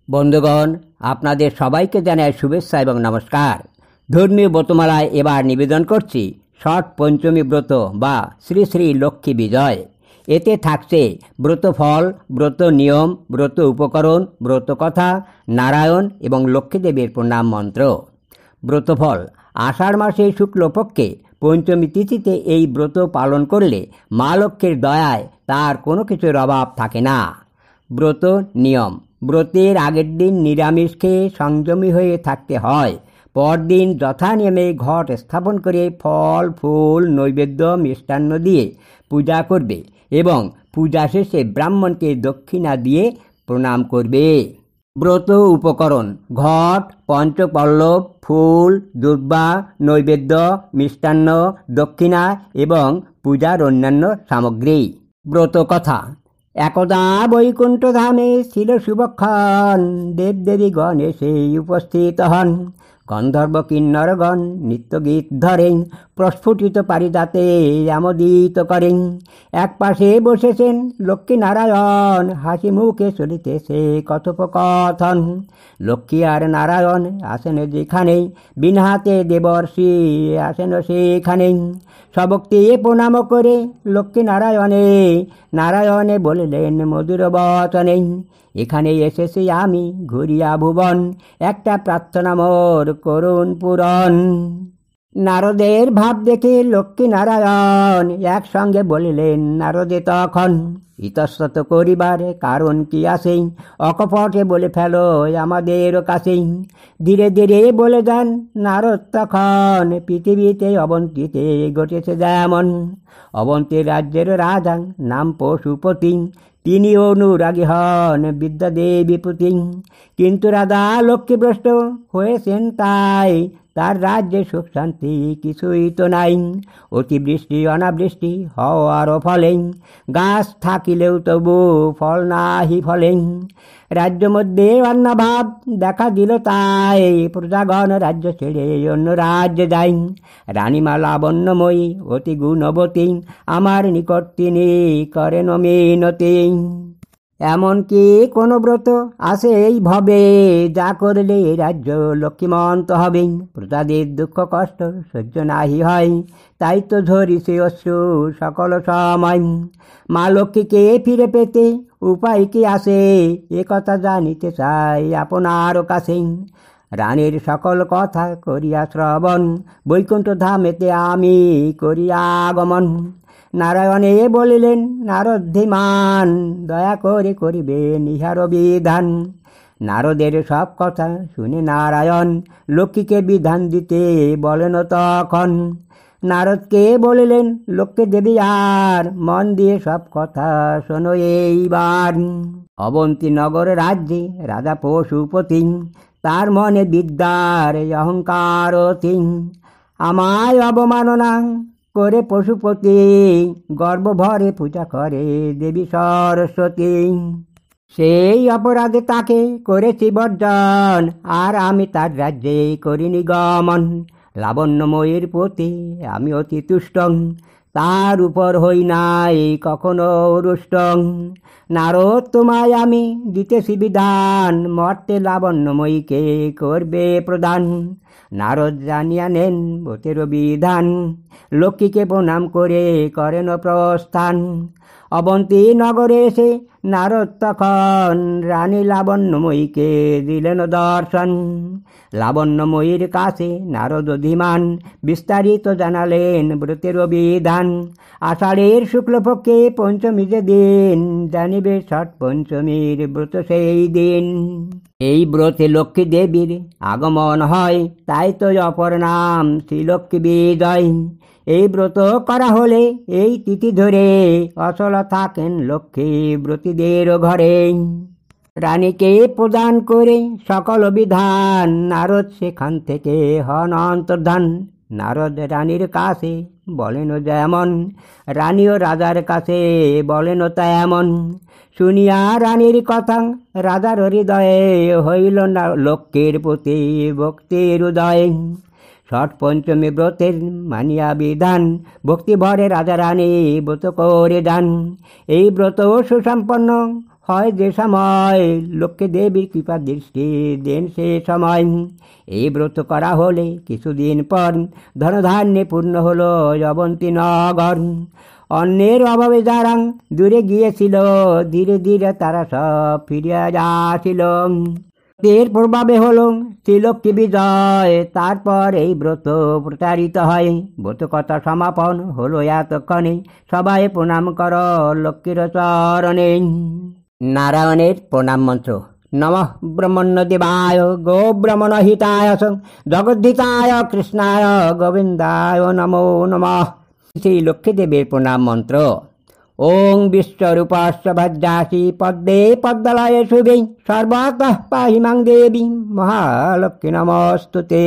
বন্ধুগণ, আপনাদের সবাইকে জানাই শুভেচ্ছা এবং নমস্কার। ধর্মীয় ব্রতমালায় এবার নিবেদন করছি ষট পঞ্চমী ব্রত বা শ্রী শ্রী লক্ষ্মী বিজয়। এতে থাকছে ব্রতফল, ব্রত নিয়ম, ব্রত উপকরণ, ব্রত কথা, নারায়ণ এবং লক্ষ্মীদেবীর প্রণাম মন্ত্র। ব্রতফল: আষাঢ় মাসে শুক্লপক্ষে পঞ্চমী তিথিতে এই ব্রত পালন করলে মা লক্ষ্মীর দয়ায় তার কোনো কিছুর অভাব থাকে না। ব্রত নিয়ম: ব্রতের আগের দিন নিরামিষ খেয়ে সংযমী হয়ে থাকতে হয়। পরদিন যথানিয়মে ঘট স্থাপন করে ফল ফুল নৈবেদ্য মিষ্টান্ন দিয়ে পূজা করবে এবং পূজা শেষে ব্রাহ্মণকে দক্ষিণা দিয়ে প্রণাম করবে। ব্রত উপকরণ: ঘট, পঞ্চপল্লব, ফুল, দুর্বা, নৈবেদ্য, মিষ্টান্ন, দক্ষিণা এবং পূজার অন্যান্য সামগ্রী। ব্রত কথা: একদা বৈকুণ্ঠ ধামে ছিল শুভক্ষণ, দেবদেবীগণ এসে উপস্থিত হন। গন্ধর্ব কিন্নরগণ নিত্যগীত ধরেন, প্রস্ফুটিত পারিজাতে আমোদিত করেন। এক পাশে বসেছেন লক্ষ্মীনারায়ণ, হাসি মুখে চলিতেছে কথোপকথন। লক্ষ্মী আর নারায়ণ আসেন যেখানে, বিনা হাতে দেবর্ষি আসেন সেখানে। সবক্তি প্রণাম করে লক্ষ্মীনারায়ণে নারায়ণে বললেন মধুর বচনে, এখানে এসেছি আমি ঘুরিয়া ভুবন, একটা প্রার্থনা মোর করুণ পূরণ। নারদের ভাব দেখে লক্ষ্মীনারায়ণ একসঙ্গে বলিলেন নারদে তখন, ইতস্তত করিবার কারণ কি আছে, অকপটে বলে ফেলো আমাদের কাছে। ধীরে ধীরে বলে যান নারদ তখন, পৃথিবীতে অবন্তীতে ঘটেছে যেমন। অবন্তীর রাজ্যের রাজা নাম পশুপতি, তিনি অনুরাগী হন বিদ্যাদেবী পুতি। কিন্তু রাজা লক্ষ্মীভ্রষ্ট হয়েছেন তাই, তার রাজ্যে সুখ শান্তি কিছুই তো নাই। অতিবৃষ্টি অনাবৃষ্টি হওয়ার ফলে গাছ থাকিলেও তবু ফল নাহি ফলে। রাজ্য মধ্যে অন্নভাব দেখা দিল তাই, প্রজাগণ রাজ্য ছেড়ে অন্য রাজ্যে যায়। রানীমা লাবণ্যময়ী অতি গুণবতী, আমার নিকট তিনি করেন মিনতি। এমনকি কোনো ব্রত আছে এই ভবে, যা করলে রাজ্য লক্ষ্মীমন্ত হবে। প্রজাদের দুঃখ কষ্ট সহ্য নাহি হয়, তাই তো ঝরিছে অশ্রু সকল সময়। মা লক্ষ্মীকে ফিরে পেতে উপায় কি আছে, এ কথা জানিতে চাই আপনার কাছে। রানীর সকল কথা করিয়া শ্রবণ, বৈকুণ্ঠ ধামেতে আমি করিয়া আগমন। নারায়ণে বলিলেন নারদধিমান, দয়া করে করিবেন ইহার বিধান। নারদের সব কথা শুনে নারায়ণ লক্ষ্মীকে বিধান দিতে বলেন তখন। নারদকে বলিলেন লক্ষ্মী দেবী আর, মন দিয়ে সব কথা শোনো এইবার। অবন্তী নগর রাজ্যে রাজা পশুপতি, তার মনে বিদ্যার অহংকার অতি। আমায় অবমাননা করে পশুপতি, গর্ব ভরে পূজা করে দেবী সরস্বতী। সেই অপরাধে তাকে করেছি বর্জন, আর আমি তার রাজ্যে করিনি গমন। লাবণ্যময়ীর প্রতি আমি অতি তুষ্ট, তার উপর হই নাই কখনো রুষ্ট। নারদ তোমায় আমি দিতেছি বিধান, মর্তে লাবণ্যময়ীকে করবে প্রদান। নারদ জানিয়া নেন ব্রতের বিধান, লক্ষ্মীকে প্রণাম করে করেন প্রস্থান। অবন্তী নগরে এসে নারদ তখন রানী লাবণ্যময়ীকে দিলেন দর্শন। লাবণ্যময়ীর কাছে নারদ ধীমান, বিস্তারিত জানালেন ব্রতের বিধান। আষাঢ়ের শুক্লপক্ষে পঞ্চমী যে দিন, জানিবে ষট পঞ্চমীর ব্রত সেই দিন। এই ব্রতে লক্ষ্মী দেবীর আগমন হয়, তাই তো অপর নাম শ্রীলক্ষ্মী বিজয়। এই ব্রত করা হলে এই তিথি ধরে, অচল থাকেন লক্ষ্মী ব্রতীদের ঘরে। রানীকে প্রদান করে সকল বিধান, নারদ সেখান থেকে হন অন্তর্ধান। নারদ রানীর কাছে বলেন যেমন, রানীও রাজার কাছে বলেন তেমন। শুনিয়া রানীর কথা রাজার হৃদয়ে, হইল না লক্ষ্মীর প্রতি ভক্তির উদয়। ষট পঞ্চমী ব্রতের মানিয়া বিধান, ভক্তি ভরে রাজা রানী ব্রত করে যান। এই ব্রত সুসম্পন্ন হয় যে সময় লক্ষ্মী দেবীর কৃপা দৃষ্টি দেন সে সময়। এই ব্রত করা হলে কিছুদিন পর ধনধান্যে পূর্ণ হলো অবন্তী নগর। অন্যের অভাবে যারা দূরে গিয়েছিল ধীরে ধীরে তারা সব ফিরিয়া যাচ্ছিল। এর প্রভাবে হলো শ্রীলক্ষ্মী বিজয়। তারপর এই ব্রত প্রচারিত হয়। ব্রত কথা সমাপন হলো এতক্ষণে। সবাই প্রণাম কর লক্ষ্মীর চরণে। নারায়ণের প্রণাম মন্ত্র। নমঃ ব্রহ্মণ্যদেবায় গো ব্রহ্মণ হিতায় জগদ্ধিতায় কৃষ্ণায় গোবিন্দায় নমো নমঃ। শ্রী লক্ষ্মীদেবীর প্রণাম মন্ত্র। ওং বিশ্বরূপস্য ভজ্রাসি পদ্মে পদ্মলয়ে শুভে সর্বতঃ পাহি মাং দেবী মহালক্ষ্মী নমস্তুতে।